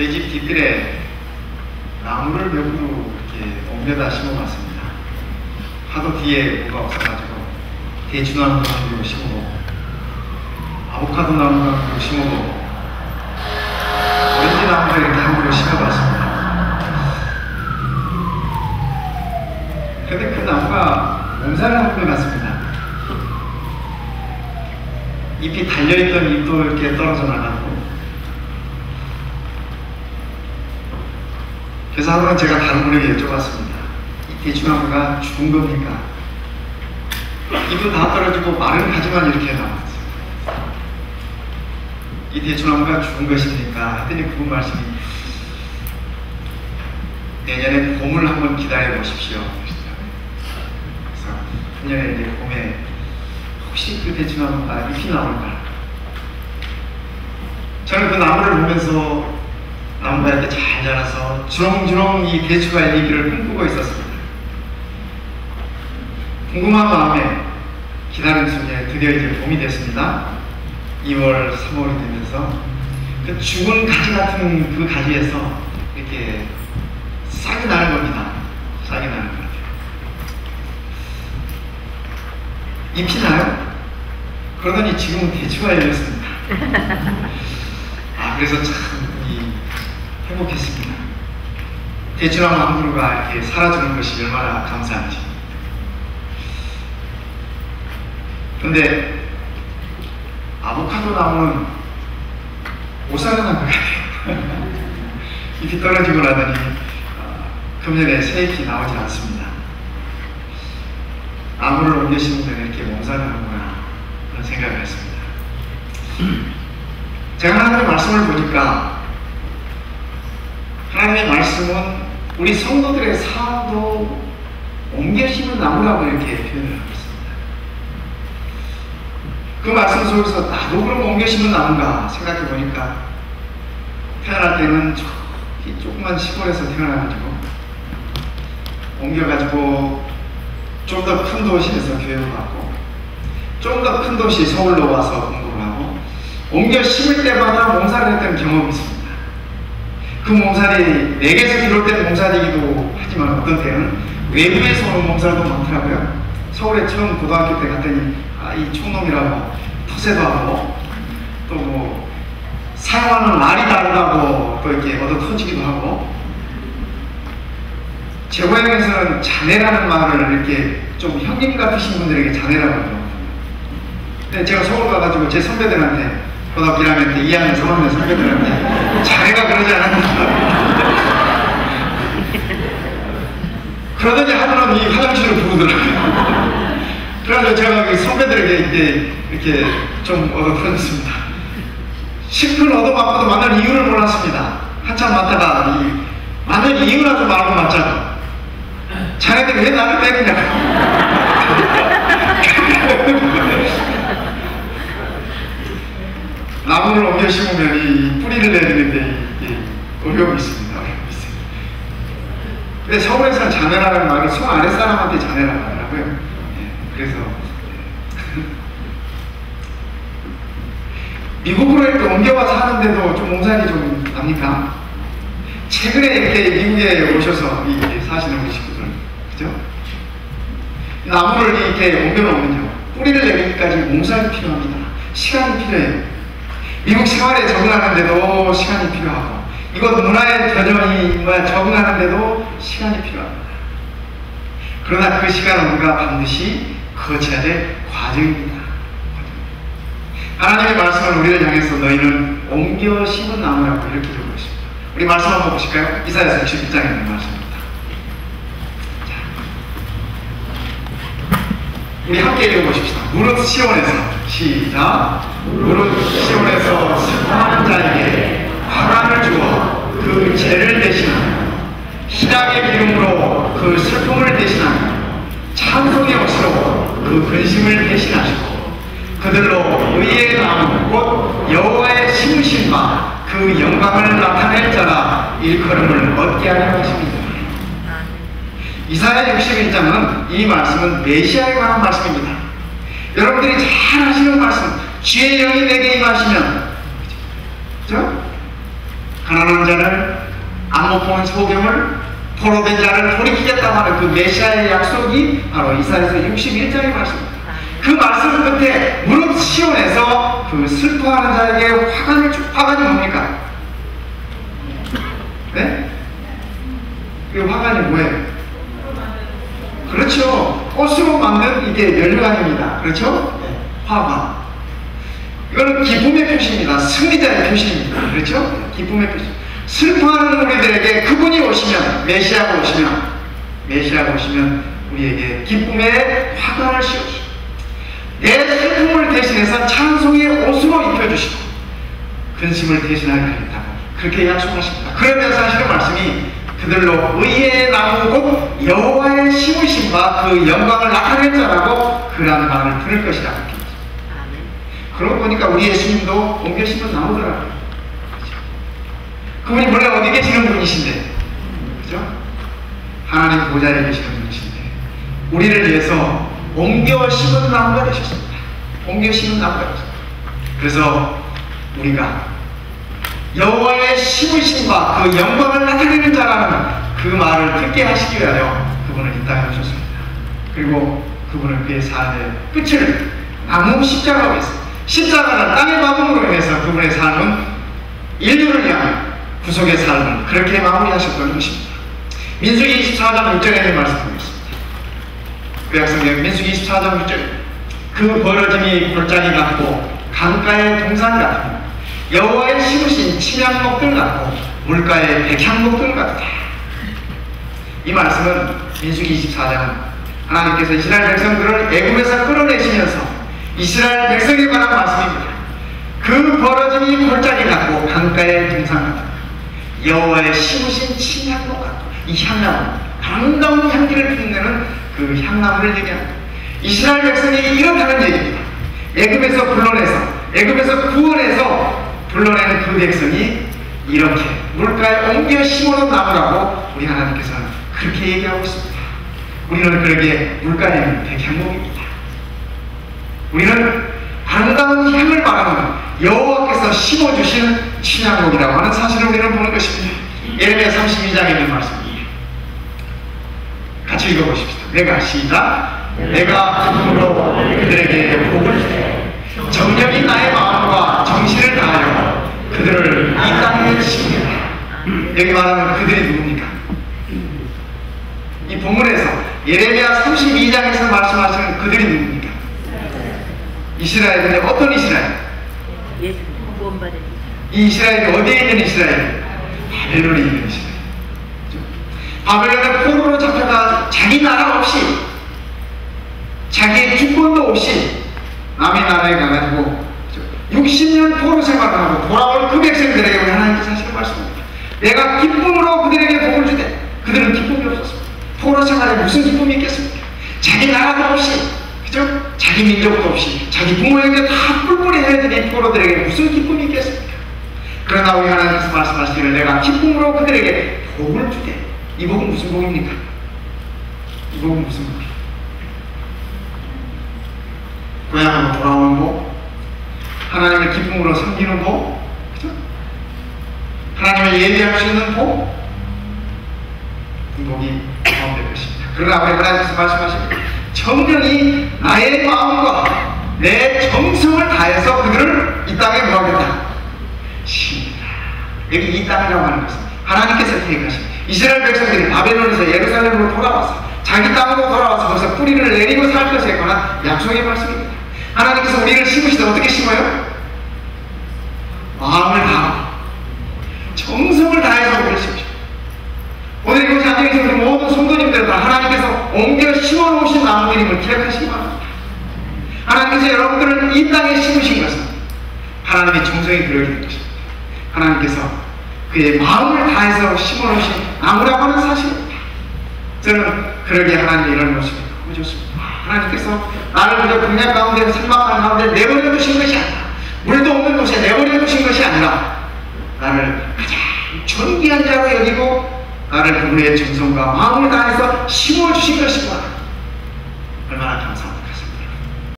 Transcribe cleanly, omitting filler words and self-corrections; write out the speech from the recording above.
저희 집 뒷뜰에 나무를 몇 그루 이렇게 옮겨다 심어봤습니다. 하도 뒤에 뭐가 없어가지고 대추나무 한 그루 심어보고 아보카도 나무 한 그루 심어보고 오렌지 나무를 이렇게 한 그루 심어봤습니다. 근데 그 나무가 몸살을 한 것 같습니다. 잎이 달려있던 잎도 이렇게 떨어져 나가고. 그래서 한번 제가 다른 분에게 여쭤봤습니다. 이 대추나무가 죽은 겁니까? 잎은 다 떨어지고 마른 가지만 이렇게 나왔어요. 이 대추나무가 죽은 것입니까? 했더니 그분 말씀이 내년에 봄을 한번 기다려 보십시오. 그래서 내년에 이제 봄에 혹시 그 대추나무가 잎이 나올까? 저는 그 나무를 보면서 나무가 이렇게 잘 자라서 주렁주렁 이 대추가 일기를 꿈꾸고 있었습니다. 궁금한 마음에 기다린 중에 드디어 이제 봄이 됐습니다. 2월, 3월이 되면서 그 죽은 가지 같은 그 가지에서 이렇게 싹이 나는 겁니다. 싹이 나는 것 같아요. 잎이 나요? 그러더니 지금은 대추가 열렸습니다. 그래서 참 행복했습니다. 대추나무 한 그루가 이렇게 살아주는 것이 얼마나 감사한지. 근데 아보카도 나무는 못 살아난 것 같아요. 잎이 떨어지고 나더니 금년에 새 잎이 나오지 않습니다. 나무를 옮겨 심으면 이렇게 몸살하는구나 그런 생각을 했습니다. 제가 하나님의 말씀을 보니까 하나님의 말씀은 우리 성도들의 삶도 옮겨 심은 나무라고 이렇게 표현을 하고 있습니다. 그 말씀 속에서 나도 그럼 옮겨 심은 나무인가 생각해 보니까 태어날 때는 조그만 시골에서 태어나가지고 옮겨가지고 좀 더 큰 도시에서 교육을 받고 좀 더 큰 도시 서울로 와서 공부를 하고 옮겨 심을 때마다 몸살을 했던 경험이 있습니다. 그 몸살이 내게서 비롯된 몸살이기도 하지만 어떤 때는 외부에서 오는 몸살도 많더라고요. 서울에 처음 고등학교 때 갔더니 이 촌놈이라고 토세도 하고 또 뭐 사용하는 말이 다르다고 또 이렇게 얻어 터지기도 하고 제 고향에서는 자네라는 말을 이렇게 좀 형님 같으신 분들에게 자네라고 하죠. 근데 제가 서울 가가지고 제 선배들한테 고등학교 1학년 때 2학년 3학년 선배들한테 자네가 그러지 않았는가 그러더니 하루는 이 화장실을 부르더라고요. 그래서 제가 선배들에게 이렇게 좀 얻어 터졌습니다. 실컷 얻어맞고도 만날 이유를 몰랐습니다. 한참 맞다가 만날 이유라도 말고 맞자고. 자네들 왜 나를 때리냐고. 나무를 옮겨 심으면 이 뿌리를 내리는데 어려움이 있습니다. 근데 서울에서는 자네라는 말을 송 아랫사람한테 자네라고 하더라고요. 그래서 미국으로 이렇게 옮겨와 사는데도 좀 몸살이 좀 납니까? 최근에 이렇게 미국에 오셔서 이렇게 사시는 우리 식구들, 그죠? 나무를 이렇게 옮겨놓으면요, 뿌리를 내리기까지 몸살이 필요합니다. 시간이 필요해요. 미국 생활에 적응하는데도 시간이 필요하고, 이곳 문화의 여전히 적응하는데도 시간이 필요합니다. 그러나 그 시간은 우리가 반드시 거쳐야 될 과정입니다. 하나님의 말씀을 우리를 향해서 너희는 옮겨 심은 나무라고 이렇게 적고 있습니다. 우리 말씀 한번 보실까요? 이사야서 61장에 있는 말씀입니다. 자, 우리 함께 읽어보십시다. 무릇 시온에서 시작. 무릇 시온에서 슬퍼하는 자에게 화관을 주어 그 죄를 대신하며 희락의 기름으로 그 슬픔을 대신하며 찬송의 옷으로 그 근심을 대신하시고 그들로 의의 나무 곧 여호와의 심으신 바 그 영광을 나타낼 자라 일컬음을 얻게 하려 하십니다. 이사야 61장은 이 말씀은 메시아에 관한 말씀입니다. 여러분들이 잘 아시는 말씀, 주의 영이 내게 임하시면, 그죠? 가난한 자를, 안 못 보는 소경을, 포로된 자를 돌이키겠다고 하는 그 메시아의 약속이 바로 이사야서 61장의 말씀입니다. 그 말씀 끝에 무릎 시온에서 그 슬퍼하는 자에게 화관이 뭡니까? 네? 그 화관이 뭐예요? 그렇죠. 꽃으로 만든 이게 면류관입니다. 그렇죠? 화관. 이거는 기쁨의 표시입니다. 승리자의 표시입니다. 그렇죠? 기쁨의 표시. 슬퍼하는 우리들에게 그분이 오시면, 메시아가 오시면 우리에게 기쁨의 화관을 씌워주시고 내 슬픔을 대신해서 찬송의 옷으로 입혀주시고 근심을 대신하게 하겠다고 그렇게 약속하십니다. 그러면서 하시는 말씀이 그들로 의의 나무 곧 여호와의 심으심과 그 영광을 나타낼 자라고 그러한 말을 들을 것이라고 합니다. 그러고 보니까 우리 예수님도 옮겨 심은 나무더라고요. 그렇죠? 그분이 원래 어디 계시는 분이신데, 그죠? 하나님 보좌에 계시는 분이신데 우리를 위해서 옮겨 심은 나무가 되셨습니다. 옮겨 심은 나무가 되셨습니다. 그래서 우리가 여호와의 심으심과 그 영광을 나타내는 자라는 그 말을 듣게 하시기 위하여 그분을 이 땅에 오셨습니다. 그리고 그분은 그의 삶의 끝을 나무 십자가로 했습니다. 십자가는 땅의 박음으로 인해서 그분의 삶은 인류를 위한 구속의 삶을 그렇게 마무리하셨던 것입니다. 민수기 24장 6절에 있는 말씀 보겠습니다. 구약성경 민수기 24장 6절 그 벌어짐이 골짜기 같고 강가의 동산 같으며 여호와의 심으신 침향목들 같고 물가의 백향목들 같다. 이 말씀은 민수기 24장은 하나님께서 이스라엘 백성들을 애굽에서 끌어내시면서 이스라엘 백성에 관한 말씀입니다. 그 벌어짐이 골짜기 같고 강가의 동산 같다. 여호와의 심으신 침향목 같고 이 향나무, 아름다운 향기를 빛내는 그 향나무를 얘기합니다. 이스라엘 백성이 이렇다는 얘기입니다. 애굽에서 구원해서 불러내는 그 백성이 이렇게 물가에 옮겨 심어놓은 나무라고 우리 하나님께서는 그렇게 얘기하고 있습니다. 우리는 그러기에 물가에 있는 백향목입니다. 우리는 아름다운 향을 말하는 여호와께서 심어주신 침향목이라고 하는 사실을 우리는 보는 것입니다. 예레미야 32장에 있는 말씀입니다. 같이 읽어보십시다. 내가 시작. 내가 기쁨으로 그들에게 복을 주되 정령이 나의 마음과 정신을 다하여 그들을 이 땅에 심으리라. 여기 말하는 그들이 누굽니까? 이 본문에서 예레미야 32장에서 말씀하시는 그들이 누굽니까? 이스라엘인데 어떤 이스라엘? 이 이스라엘이 어디에 있는 이스라엘? 바벨론에 있는 이스라엘. 바벨론의 포로로 잡혀가 자기 나라 없이 자기의 주권도 없이 남의 나라에 가가지고 60년 포로 생활을 하고 돌아올 그 백성들에게 우리 하나님께서 하시는 말씀입니다. 내가 기쁨으로 그들에게 복을 주되 그들은 기쁨이 없었습니다. 포로 생활에 무슨 기쁨이 있겠습니까? 자기 나라도 없이, 그죠? 자기 민족도 없이 자기 부모에게 다 뿔뿔이 해야되는 포로들에게 무슨 기쁨이 있겠습니까? 그러나 우리 하나님께서 말씀하시기를 내가 기쁨으로 그들에게 복을 주되, 이 복은 무슨 복입니까? 이 복은 무슨 복입니까? 고향으로 돌아오는 복, 하나님을 기쁨으로 섬기는 복, 그죠? 하나님을 예배할 수 있는 복, 이 복이 포함될 것입니다. 그러나 우리 하나님께서 말씀하십니다. 정령이 나의 마음과 내 정성을 다해서 그들을 이 땅에 모아겠다. 심이다. 여기 이 땅이라고 하는 것은 하나님께서 계획하신 이스라엘 백성들이 바벨론에서 예루살렘으로 돌아와서 자기 땅으로 돌아와서 거기서 뿌리를 내리고 살 것에 관한 약속의 말씀입니다. 하나님께서 우리를 심으시되 어떻게 심어요? 마음을 다하고 정성을 다해서 우리를 심으십니다. 오늘 이곳에 앉아계신 우리 모든 성도님들 다 하나님께서 옮겨 심어놓으신 나무들임을 기억하시기 바랍니다. 하나님께서 여러분들을 이 땅에 심으신 것은 하나님의 정성이 들어있는 것입니다. 하나님께서 그의 마음을 다해서 심어놓으신 나무라고 하는 사실입니다. 저는 그러기에 하나님의 이런 모습이 너무 좋습니다. 하나님께서 나를 그저 광야 가운데 산막한 가운데 내버려 두신 것이 아니라, 물도 없는 곳에 내버려 두신 것이 아니라 나를 가장 존귀한 자로 여기고 나를 그분의 정성과 마음을 다해서 심어주신 것이구나. 얼마나 감사합니다.